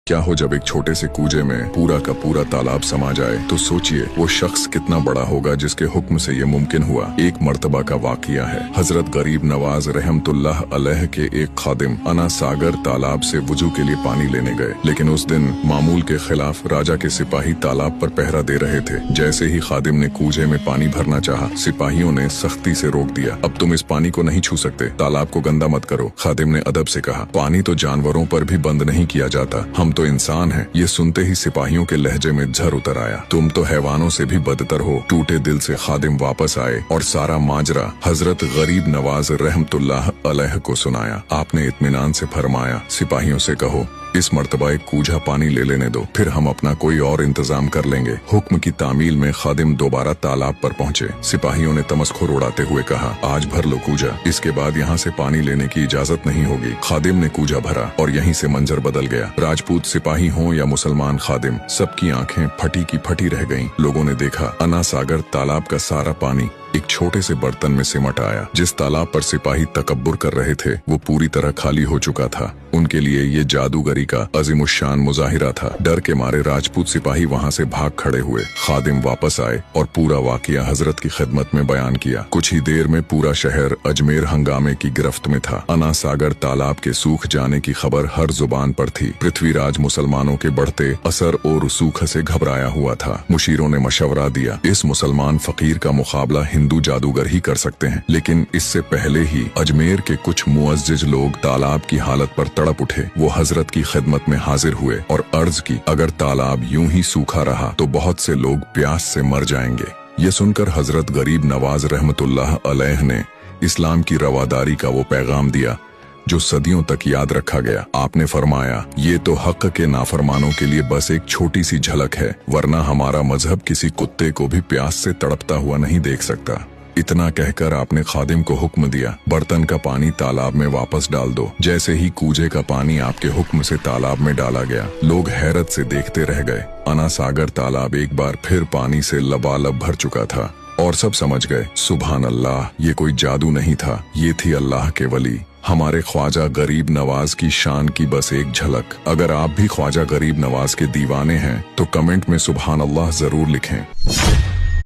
क्या हो जब एक छोटे से कूजे में पूरा का पूरा तालाब समा जाए। तो सोचिए वो शख्स कितना बड़ा होगा जिसके हुक्म से ये मुमकिन हुआ। एक मर्तबा का वाकया है। हजरत गरीब नवाज रहमतुल्लाह अलैह के एक खादिम अना सागर तालाब से वुजू के लिए पानी लेने गए, लेकिन उस दिन मामूल के खिलाफ राजा के सिपाही तालाब पर पहरा दे रहे थे। जैसे ही खादिम ने कूजे में पानी भरना चाहा, सिपाहियों ने सख्ती से रोक दिया। अब तुम इस पानी को नहीं छू सकते, तालाब को गंदा मत करो। खादिम ने अदब से कहा, पानी तो जानवरों पर भी बंद नहीं किया जाता, हम तो इंसान हैं। ये सुनते ही सिपाहियों के लहजे में झर उतर आया, तुम तो हैवानों से भी बदतर हो। टूटे दिल से खादिम वापस आए और सारा माजरा हजरत गरीब नवाज रहमतुल्लाह अलैह को सुनाया। आपने इत्मीनान से फरमाया, सिपाहियों से कहो इस मर्तबा एक कूझा पानी ले लेने दो, फिर हम अपना कोई और इंतजाम कर लेंगे। हुक्म की तामील में खादिम दोबारा तालाब पर पहुंचे। सिपाहियों ने तमस्खुर उड़ाते हुए कहा, आज भर लो कूझा, इसके बाद यहाँ से पानी लेने की इजाजत नहीं होगी। खादिम ने कूझा भरा और यहीं से मंजर बदल गया। राजपूत सिपाही हों या मुसलमान खादिम, सबकी आंखें फटी की फटी रह गईं। लोगों ने देखा अना सागर तालाब का सारा पानी एक छोटे से बर्तन में सिमट आया। जिस तालाब पर सिपाही तकब्बुर कर रहे थे वो पूरी तरह खाली हो चुका था। उनके लिए ये जादूगरी का अजीमुशान मुजाहिरा था। डर के मारे राजपूत सिपाही वहाँ से भाग खड़े हुए। खादिम वापस आए और पूरा वाकया हजरत की खिदमत में बयान किया। कुछ ही देर में पूरा शहर अजमेर हंगामे की गिरफ्त में था। अना सागर तालाब के सूख जाने की खबर हर जुबान पर थी। पृथ्वीराज मुसलमानों के बढ़ते असर और रसूख से घबराया हुआ था। मुशीरों ने मशवरा दिया, इस मुसलमान फकीर का मुकाबला हिंदू जादूगर ही कर सकते हैं। लेकिन इससे पहले ही अजमेर के कुछ मुअज्जिज लोग तालाब की हालत पर तड़प उठे। वो हजरत की खिदमत में हाजिर हुए और अर्ज की, अगर तालाब यूं ही सूखा रहा तो बहुत से लोग प्यास से मर जाएंगे। ये सुनकर हजरत गरीब नवाज रहमतुल्लाह अलैह ने इस्लाम की रवादारी का वो पैगाम दिया जो सदियों तक याद रखा गया। आपने फरमाया, ये तो हक के नाफरमानों के लिए बस एक छोटी सी झलक है, वरना हमारा मजहब किसी कुत्ते को भी प्यास से तड़पता हुआ नहीं देख सकता। इतना कहकर आपने खादिम को हुक्म दिया, बर्तन का पानी तालाब में वापस डाल दो। जैसे ही कूजे का पानी आपके हुक्म से तालाब में डाला गया, लोग हैरत से देखते रह गए। अना सागर तालाब एक बार फिर पानी से लबालब भर चुका था और सब समझ गए, सुभान अल्लाह, ये कोई जादू नहीं था, ये थी अल्लाह के वली, हमारे ख्वाजा गरीब नवाज की शान की बस एक झलक। अगर आप भी ख्वाजा गरीब नवाज के दीवाने हैं तो कमेंट में सुभान अल्लाह जरूर लिखें।